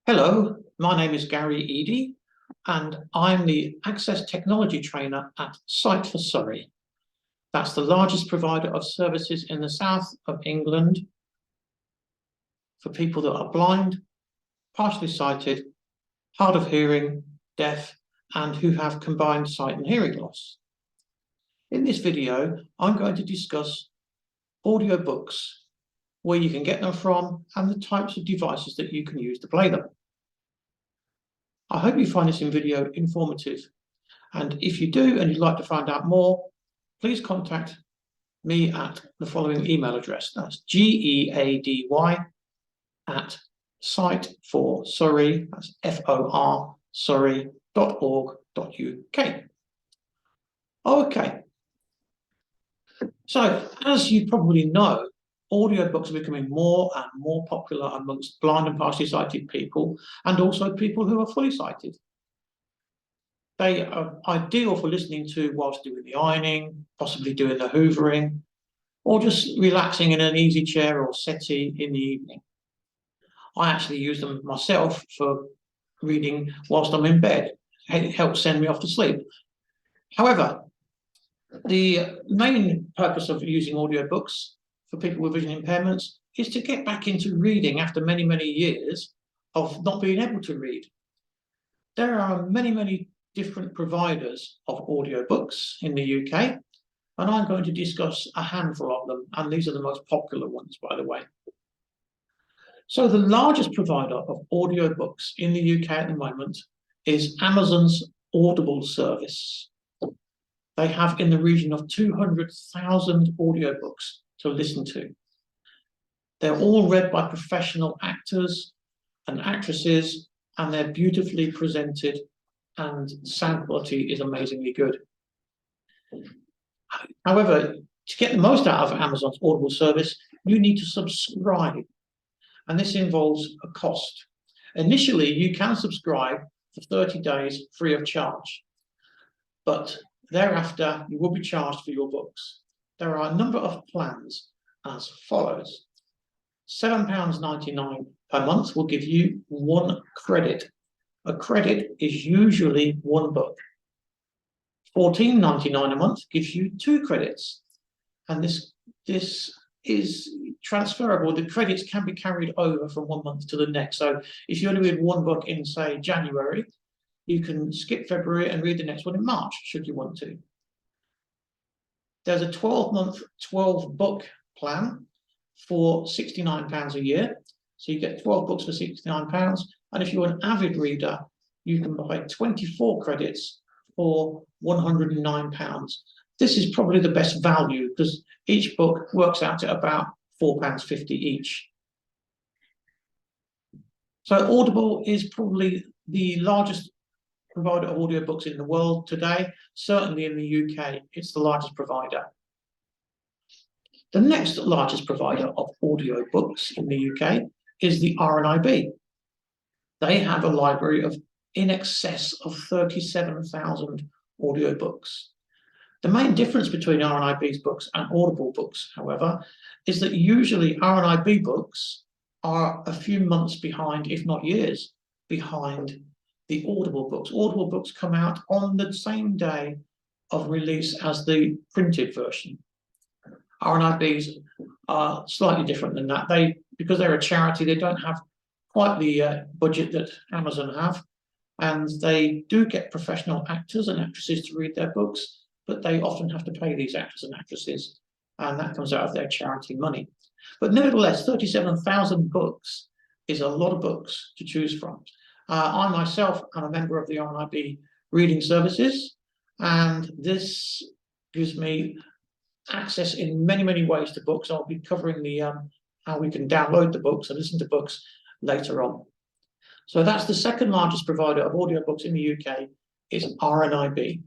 Hello, my name is Gary Eady, and I'm the Access Technology Trainer at Sight for Surrey. That's the largest provider of services in the south of England for people that are blind, partially sighted, hard of hearing, deaf, and who have combined sight and hearing loss. In this video, I'm going to discuss audiobooks, where you can get them from, and the types of devices that you can use to play them. I hope you find this video informative, and if you do and you'd like to find out more, please contact me at the following email address. That's geady@sightforsurrey, that's FOR, surrey.org.uk. Okay, so as you probably know, audiobooks are becoming more and more popular amongst blind and partially sighted people, and also people who are fully sighted. They are ideal for listening to whilst doing the ironing, possibly doing the hoovering, or just relaxing in an easy chair or settee in the evening. I actually use them myself for reading whilst I'm in bed. It helps send me off to sleep. However, the main purpose of using audiobooks for people with vision impairments is to get back into reading after many, many years of not being able to read. There are many, many different providers of audiobooks in the UK, and I'm going to discuss a handful of them, and these are the most popular ones, by the way. So the largest provider of audiobooks in the UK at the moment is Amazon's Audible service. They have in the region of 200,000 audiobooks to listen to. They're all read by professional actors and actresses, and they're beautifully presented, and sound quality is amazingly good. However, to get the most out of Amazon's Audible service, you need to subscribe, and this involves a cost. Initially, you can subscribe for 30 days free of charge, but thereafter, you will be charged for your books. There are a number of plans as follows. £7.99 per month will give you 1 credit. A credit is usually 1 book. £14.99 a month gives you 2 credits. And this is transferable. The credits can be carried over from 1 month to the next. So if you only read 1 book in, say, January, you can skip February and read the next one in March, should you want to. There's a 12-month, 12-book plan for £69 a year. So you get 12 books for £69. And if you're an avid reader, you can buy 24 credits for £109. This is probably the best value because each book works out at about £4.50 each. So Audible is probably the largest provider of audiobooks in the world today. Certainly in the UK, it's the largest provider. The next largest provider of audiobooks in the UK is the RNIB. They have a library of in excess of 37,000 audiobooks. The main difference between RNIB's books and Audible books, however, is that usually RNIB books are a few months behind, if not years, behind the Audible books. Audible books come out on the same day of release as the printed version. RNIBs are slightly different than that. Because they're a charity, they don't have quite the budget that Amazon have, and they do get professional actors and actresses to read their books, but they often have to pay these actors and actresses, and that comes out of their charity money. But nevertheless, 37,000 books is a lot of books to choose from. I myself am a member of the RNIB reading services, and this gives me access in many, many ways to books. I'll be covering the how we can download the books and listen to books later on. So that's the second largest provider of audiobooks in the UK is RNIB.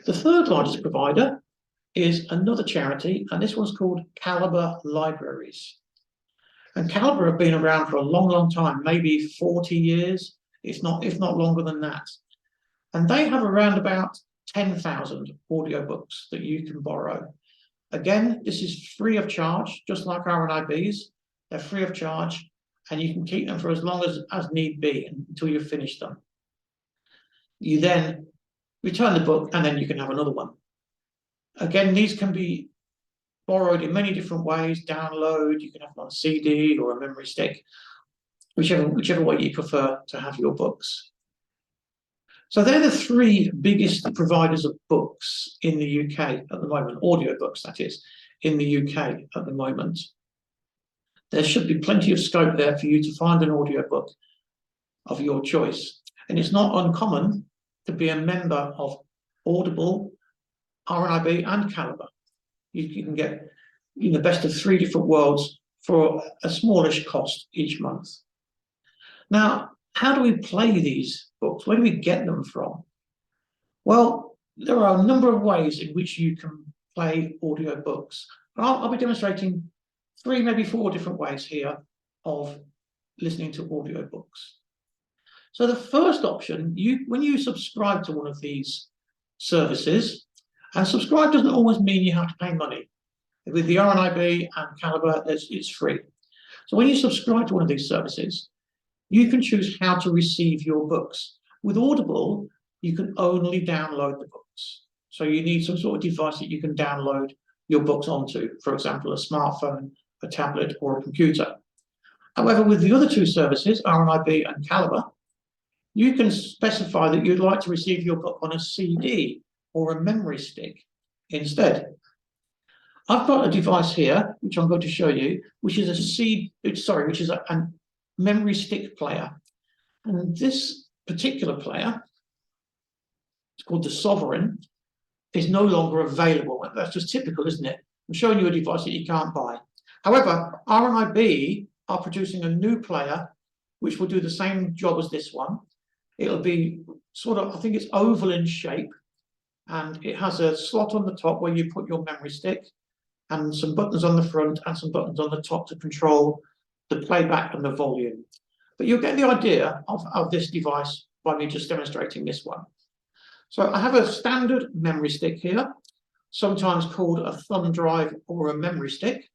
The third largest provider is another charity, and this one's called Calibre Libraries. And Calibre have been around for a long, long time, maybe 40 years, if not longer than that. And they have around about 10,000 audiobooks that you can borrow. Again, this is free of charge, just like RNIBs. They're free of charge, and you can keep them for as long as need be until you've finished them. You then return the book, and then you can have another one. Again, these can be borrowed in many different ways. Download, you can have them on a CD or a memory stick, whichever way you prefer to have your books. So they're the three biggest providers of books in the UK at the moment, audiobooks that is, in the UK at the moment. There should be plenty of scope there for you to find an audiobook of your choice. And it's not uncommon to be a member of Audible, RNIB and Calibre. You can get the best of three different worlds for a smallish cost each month. Now, how do we play these books? Where do we get them from? Well, there are a number of ways in which you can play audiobooks. I'll be demonstrating 3, maybe 4 different ways here of listening to audiobooks. So the first option, when you subscribe to one of these services, and subscribe doesn't always mean you have to pay money. With the RNIB and Calibre, it's free. So when you subscribe to one of these services, you can choose how to receive your books. With Audible, you can only download the books. So you need some sort of device that you can download your books onto, for example, a smartphone, a tablet, or a computer. However, with the other 2 services, RNIB and Calibre, you can specify that you'd like to receive your book on a CD or a memory stick instead. I've got a device here, which I'm going to show you, which is a memory stick player. And this particular player, it's called the Sovereign, is no longer available. That's just typical, isn't it? I'm showing you a device that you can't buy. However, RNIB are producing a new player which will do the same job as this one. It'll be sort of, I think it's oval in shape, and it has a slot on the top where you put your memory stick, and some buttons on the front and some buttons on the top to control the playback and the volume. But you'll get the idea of this device by me just demonstrating this one. So I have a standard memory stick here, sometimes called a thumb drive or a memory stick.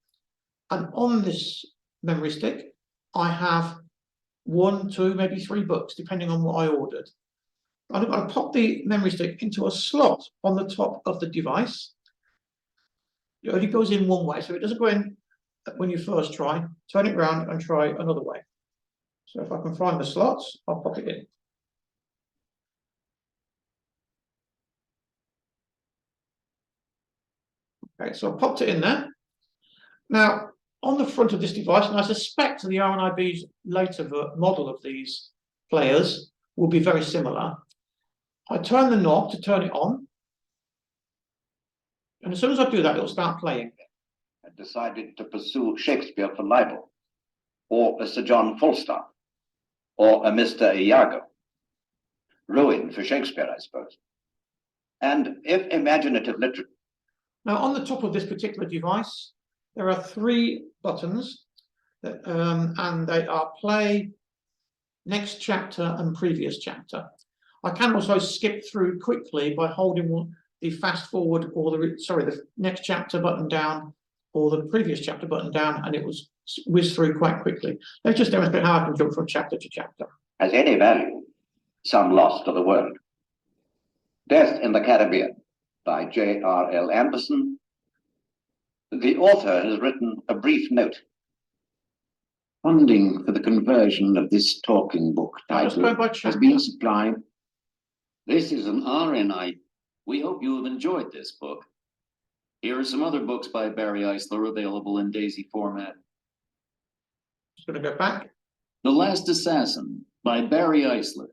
And on this memory stick, I have 1, 2, maybe 3 books, depending on what I ordered. I'm going to pop the memory stick into a slot on the top of the device. It only goes in one way, so it doesn't go in when you first try. Turn it around and try another way. So if I can find the slots, I'll pop it in. Okay, so I popped it in there. Now, on the front of this device, and I suspect the RNIB's later model of these players will be very similar, I turn the knob to turn it on. And as soon as I do that, it'll start playing. I decided to pursue Shakespeare for libel, or a Sir John Falstaff, or a Mr. Iago. Ruin for Shakespeare, I suppose. And if imaginative literature. Now, on the top of this particular device, there are 3 buttons, and they are play, next chapter, and previous chapter. I can also skip through quickly by holding the fast forward or the next chapter button down or the previous chapter button down, and it will whiz through quite quickly. Let's just demonstrate how I can jump from chapter to chapter. Has any value, some loss to the world. Death in the Caribbean by J.R.L. Anderson. The author has written a brief note. Funding for the conversion of this talking book title has been supplied. This is an RNI. We hope you have enjoyed this book. Here are some other books by Barry Eisler available in DAISY format. Just going to go back. The Last Assassin by Barry Eisler.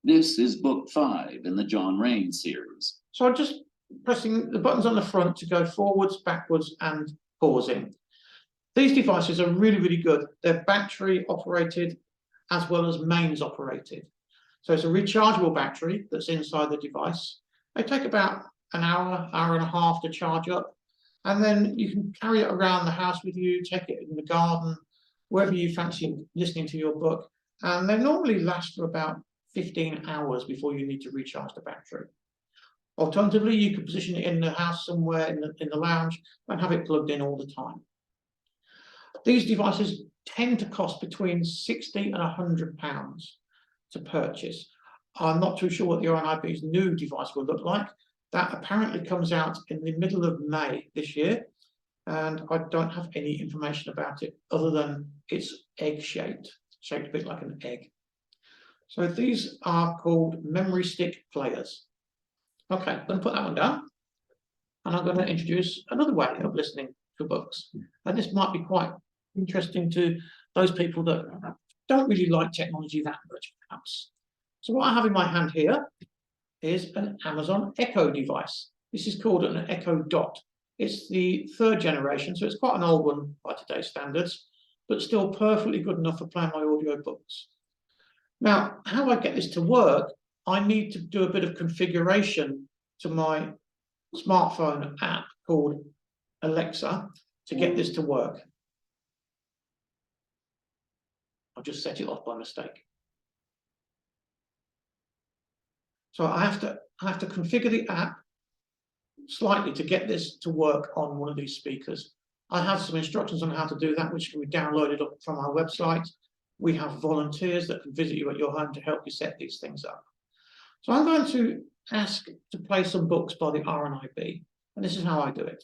This is book 5 in the John Raines series. So I'm just pressing the buttons on the front to go forwards, backwards, and pausing. These devices are really, really good. They're battery operated as well as mains operated. So it's a rechargeable battery that's inside the device. They take about an hour, hour and a half to charge up. And then you can carry it around the house with you, take it in the garden, wherever you fancy listening to your book. And they normally last for about 15 hours before you need to recharge the battery. Alternatively, you could position it in the house somewhere in the lounge and have it plugged in all the time. These devices tend to cost between £60 and £100 to purchase. I'm not too sure what the RNIB's new device will look like. That apparently comes out in the middle of May this year, and I don't have any information about it other than it's egg-shaped, shaped a bit like an egg. So these are called memory stick players. Okay, I'm going to put that one down, and I'm going to introduce another way of listening to books. And this might be quite interesting to those people that don't really like technology that much, perhaps. So what I have in my hand here is an Amazon Echo device. This is called an Echo Dot. It's the 3rd generation, so it's quite an old one by today's standards, but still perfectly good enough for playing my audio books. Now, how I get this to work, I need to do a bit of configuration to my smartphone app called Alexa to get this to work. I've just set it off by mistake. So I have to configure the app slightly to get this to work on one of these speakers. I have some instructions on how to do that, which can be downloaded up from our website. We have volunteers that can visit you at your home to help you set these things up. So I'm going to ask to play some books by the RNIB, and this is how I do it.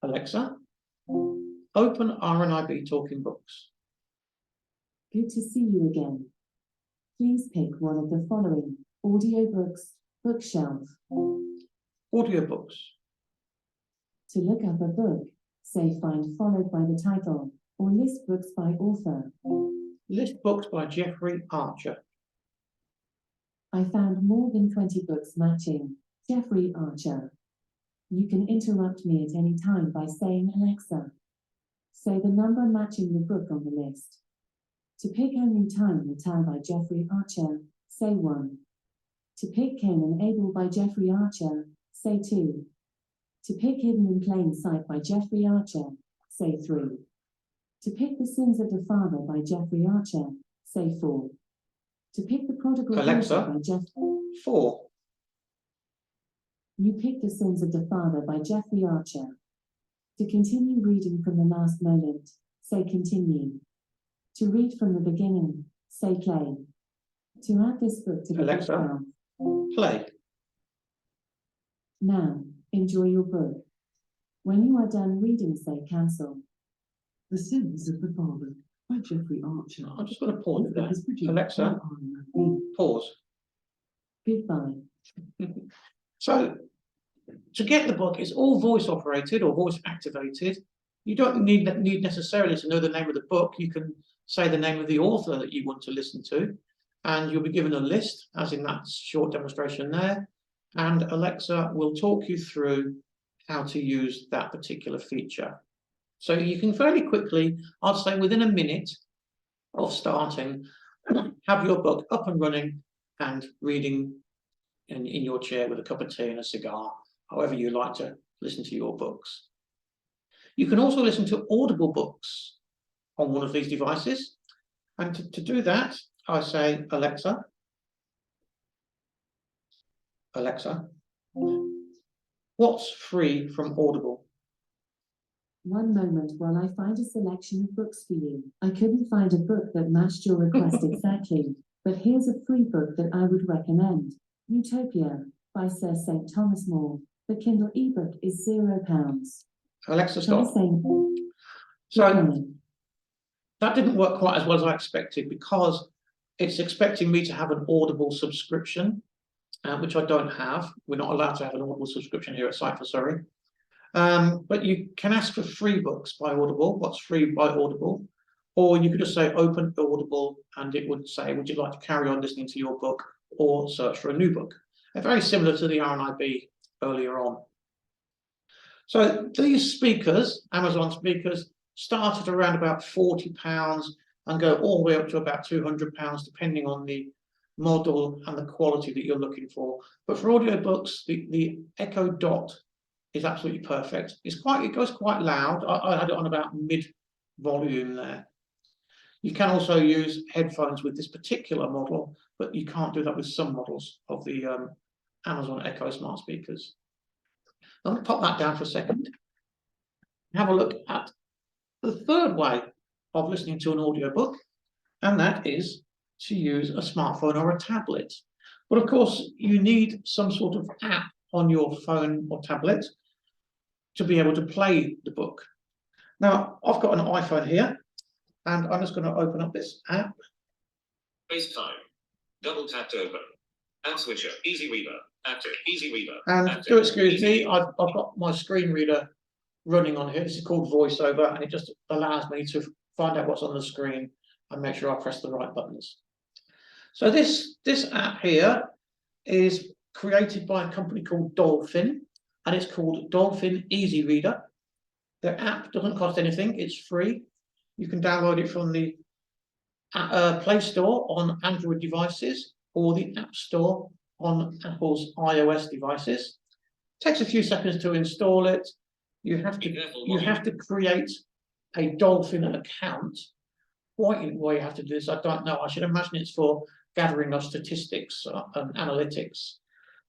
Alexa, open RNIB Talking Books. Good to see you again. Please pick one of the following: audiobooks, bookshelf. Audiobooks. To look up a book, say find followed by the title, or list books by author. List books by Jeffrey Archer. I found more than 20 books matching Jeffrey Archer. You can interrupt me at any time by saying Alexa. Say the number matching the book on the list. To pick Only Time Will Tell by Jeffrey Archer, say 1. To pick Cain and Abel by Jeffrey Archer, say 2. To pick Hidden in Plain Sight by Jeffrey Archer, say 3. To pick The Sins of the Father by Jeffrey Archer, say 4. To pick The Prodigal Alexa, Daughter by Jeffrey 4. You pick The Sins of the Father by Jeffrey Archer. To continue reading from the last moment, say continue. To read from the beginning, say play. To add this book to the Alexa, bookshelf. play. Now, enjoy your book. When you are done reading, say cancel. The Sins of the Father by Jeffrey Archer. I'm just going to pause it there. Is produced Alexa, by RNIB. pause. Goodbye. So, to get the book, it's all voice operated or voice activated. You don't need necessarily to know the name of the book. You can say the name of the author that you want to listen to, and you'll be given a list, as in that short demonstration there, and Alexa will talk you through how to use that particular feature. So you can fairly quickly, I'd say within a minute of starting, have your book up and running and reading in your chair with a cup of tea and a cigar, however you like to listen to your books. You can also listen to Audible books on one of these devices. And to do that, I say, Alexa, what's free from Audible? One moment while I find a selection of books for you. I couldn't find a book that matched your request exactly, but here's a free book that I would recommend. Utopia by Sir St. Thomas More. The Kindle ebook is £0. Alexa, stop. So that didn't work quite as well as I expected, because it's expecting me to have an Audible subscription, which I don't have. We're not allowed to have an Audible subscription here at Cypher, sorry. But you can ask for free books by Audible, what's free by Audible, or you could just say open Audible and it would say, would you like to carry on listening to your book or search for a new book? They're very similar to the RNIB earlier on. So these speakers, Amazon speakers, start at around about £40 and go all the way up to about £200, depending on the model and the quality that you're looking for. But for audiobooks, the Echo Dot is absolutely perfect. It goes quite loud. I had it on about mid-volume there. You can also use headphones with this particular model, but you can't do that with some models of the Amazon Echo smart speakers. I'm going to pop that down for a second. Have a look at the third way of listening to an audiobook, and that is to use a smartphone or a tablet. But of course, you need some sort of app on your phone or tablet to be able to play the book. Now, I've got an iPhone here, and I'm just going to open up this app. FaceTime. Double tap to open. App switcher. Easy Reader. Active. Easy Reader. And Active. do excuse me, Easy- I've got my screen reader running on here. This is called VoiceOver, and it just allows me to find out what's on the screen and make sure I press the right buttons. So this app here is created by a company called Dolphin, and it's called Dolphin Easy Reader. The app doesn't cost anything, it's free. You can download it from the Play Store on Android devices or the App Store on Apple's iOS devices. It takes a few seconds to install it. You have to create a Dolphin account. Why you have to do this, I don't know. I should imagine it's for gathering of statistics and analytics.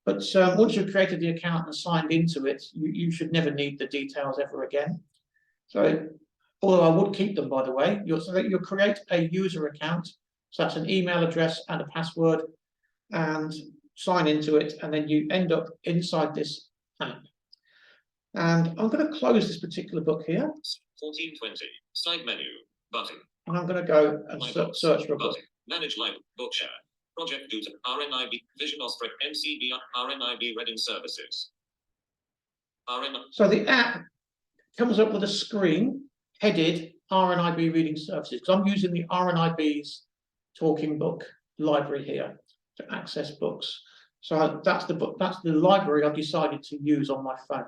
But once you've created the account and signed into it, you should never need the details ever again. So, although I would keep them, by the way, you'll create a user account, so that's an email address and a password, and sign into it, and then you end up inside this app. And I'm going to close this particular book here. 1420. Side menu. Button. And I'm going to go and search for a book. Button. Manage live. Bookshare. Project Duta. RNIB. Vision Osprey. MCB. RNIB Reading Services. So the app comes up with a screen headed RNIB Reading Services, because I'm using the RNIB's talking book library here to access books. So that's the book, that's the library I've decided to use on my phone.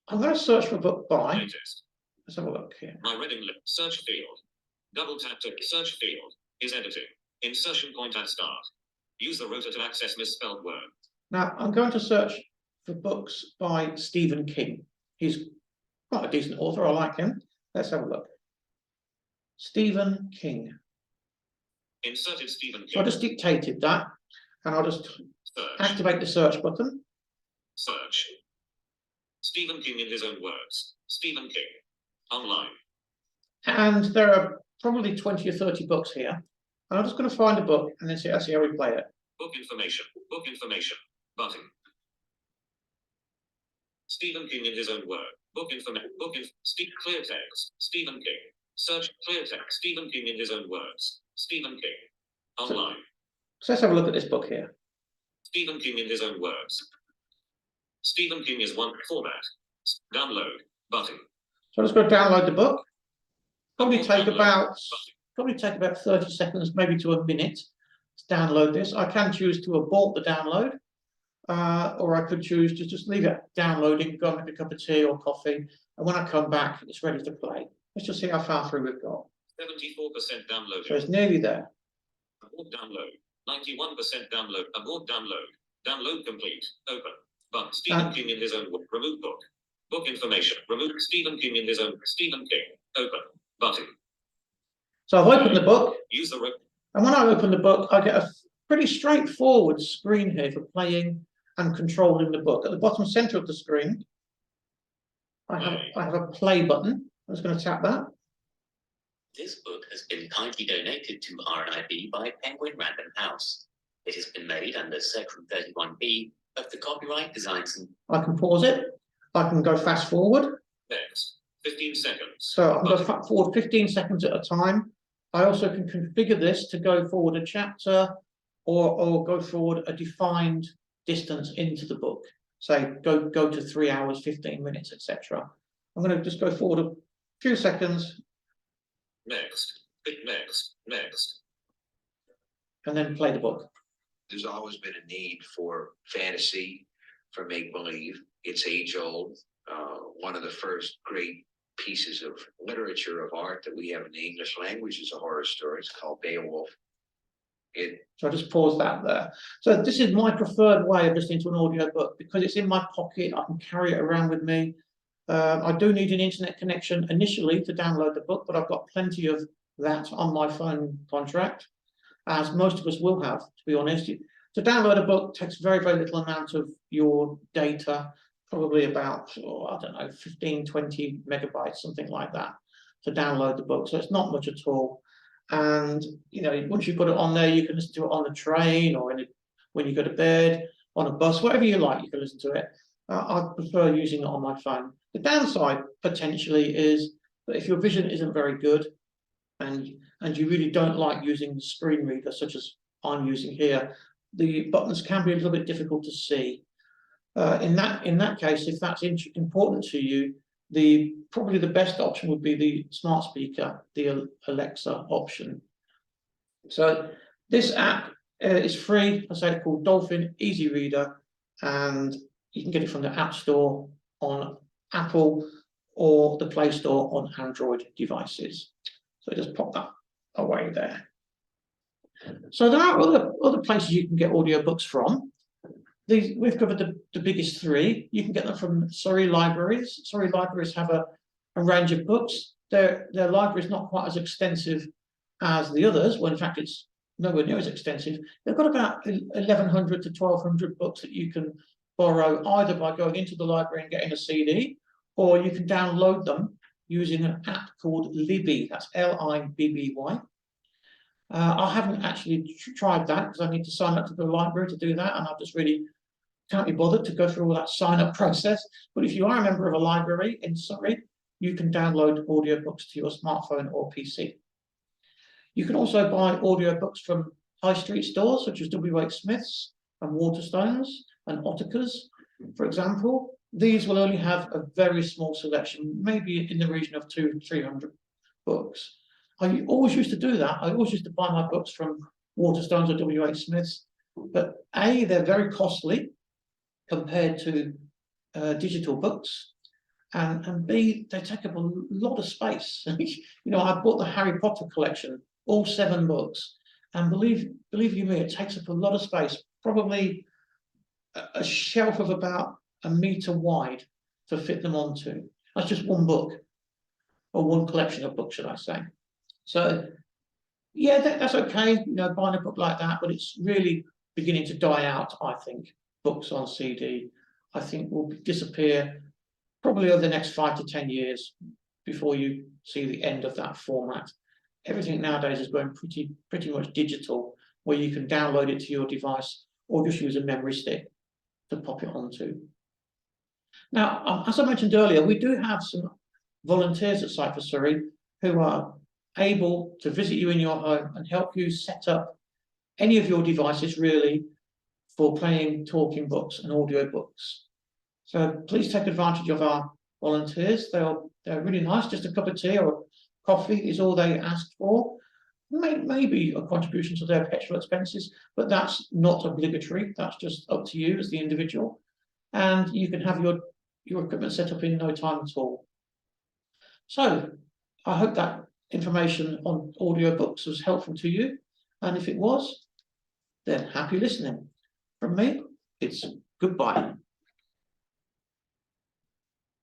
I'm going to search for a book by. Latest. Let's have a look here. My reading list. Search field. Double tap to search field. Is editing. Insertion point at start. Use the rotor to access misspelled word. Now I'm going to search for books by Stephen King. He's quite a decent author. I like him. Let's have a look. Stephen King. Inserted Stephen King. So I just dictated that, and I'll just Search. activate the search button. Search. Stephen King in his own words. Stephen King. Online. And there are probably 20 or 30 books here. And I'm just going to find a book and then see how we play it. Book information. Book information. Button. Stephen King in his own word. Book information. Clear text. Stephen King. Search clear text. Stephen King in his own words. Stephen King. Online. So let's have a look at this book here. Stephen King in his own words. Stephen King is one format. Download button. So I'm just going to download the book. Probably take Download about 30 seconds, maybe to a minute to download this. I can choose to abort the download, or I could choose to just leave it downloading, go and make a cup of tea or coffee, and when I come back, it's ready to play. Let's just see how far through we've got. 74% downloaded. So it's nearly there. Abort download. 91% download. Abort download. Download complete. Open. But Stephen King in his own word. Remove book. Book information. Remove Stephen King in his own. Stephen King. Open. Button. So I've opened the book, Use the and when I open the book, I get a pretty straightforward screen here for playing and controlling the book. At the bottom center of the screen, I have a play button. I'm just going to tap that. This book has been kindly donated to RNIB by Penguin Random House. It has been made under Section 31B of the Copyright Designs and... I can pause it. I can go fast forward. next. 15 seconds. So I can go fast forward 15 seconds at a time. I also can configure this to go forward a chapter or go forward a defined distance into the book. Say go to 3 hours, 15 minutes, etc. I'm going to just go forward a few seconds. Next. Next. And then play the book. There's always been a need for fantasy, for make-believe. It's age-old. One of the first great pieces of literature, of art that we have in the English language is a horror story. It's called Beowulf. So I just pause that there. So this is my preferred way of listening to an audio book because it's in my pocket. I can carry it around with me. I do need an internet connection initially to download the book, but I've got plenty of that on my phone contract, as most of us will have, to be honest. To download a book takes very, very little amount of your data, probably about, I don't know, 15, 20 megabytes, something like that, to download the book. So it's not much at all. And, you know, once you've got it on there, you can listen to it on the train or when you go to bed, on a bus, whatever you like, you can listen to it. I prefer using it on my phone. The downside, potentially, is that if your vision isn't very good and you really don't like using the screen reader, such as I'm using here, the buttons can be a little bit difficult to see. In that case, if that's important to you, probably the best option would be the smart speaker, the Alexa option. So this app is free. I say it's called Dolphin Easy Reader, and you can get it from the App Store on Apple or the Play Store on Android devices. So just pop that away there. So there are other places you can get audiobooks from. We've covered the biggest three. You can get them from Surrey Libraries. Surrey Libraries have a range of books. Their library is not quite as extensive as the others. Well, in fact, it's nowhere near as extensive. They've got about 1,100 to 1,200 books that you can borrow either by going into the library and getting a CD, or you can download them using an app called Libby. That's Libby. I haven't actually tried that because I need to sign up to the library to do that, and I just really can't be bothered to go through all that sign-up process. But if you are a member of a library in Surrey, you can download audiobooks to your smartphone or PC. You can also buy audiobooks from high street stores such as WH Smith's and Waterstones and Ottakar's, for example. These will only have a very small selection, maybe in the region of 200 to 300 books. I always used to do that. I always used to buy my books from Waterstones or WH Smith's, but A, they're very costly compared to digital books, and B, they take up a lot of space. You know, I bought the Harry Potter collection, all 7 books, and believe you me, it takes up a lot of space, probably a shelf of about 1 meter wide to fit them onto. That's just one book, or one collection of books, should I say. So, yeah, that's okay, you know, buying a book like that, but it's really beginning to die out, I think. Books on CD, I think, will disappear probably over the next 5 to 10 years before you see the end of that format. Everything nowadays is going pretty much digital, where you can download it to your device or just use a memory stick to pop it onto. Now, as I mentioned earlier, we do have some volunteers at Site for Surrey who are able to visit you in your home and help you set up any of your devices, really, for playing talking books and audio books. So please take advantage of our volunteers. They're really nice. Just a cup of tea or coffee is all they ask for. Maybe a contribution to their petrol expenses, but that's not obligatory. That's just up to you as the individual. And you can have your equipment set up in no time at all. So I hope that information on audiobooks was helpful to you. And if it was, then happy listening. From me, it's goodbye.